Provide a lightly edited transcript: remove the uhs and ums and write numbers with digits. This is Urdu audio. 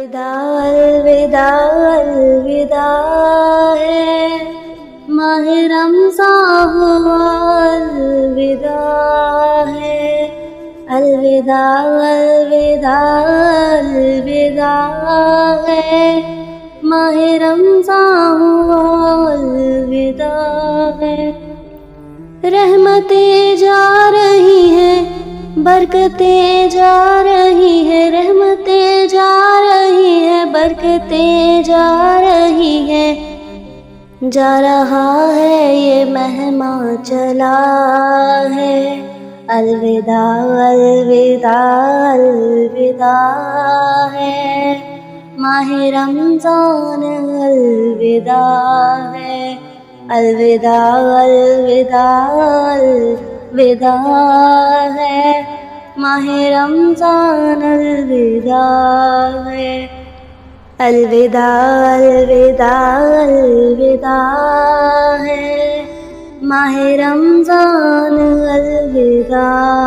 الوداع الوداع ہے، ماہ رمضان ہوا الوداع ہے، الوداع الوداع الوداع ہے، ماہ رمضان ہوا الوداع ہے۔ رحمتیں جا رہی ہیں، برکتیں جا رہی ہیں، رحمتیں جا رہی ہیں، برکتیں جا رہی ہیں، جا رہا ہے یہ مہماں چلا ہے، الوداع الوداع الوداع ہے، ماہ رمضان الوداع ہے، الوداع الوداع الوداع ہے، ماہ رمضان الوداع ہے، الوداع الوداع الوداع ہے، ماہ رمضان الوداع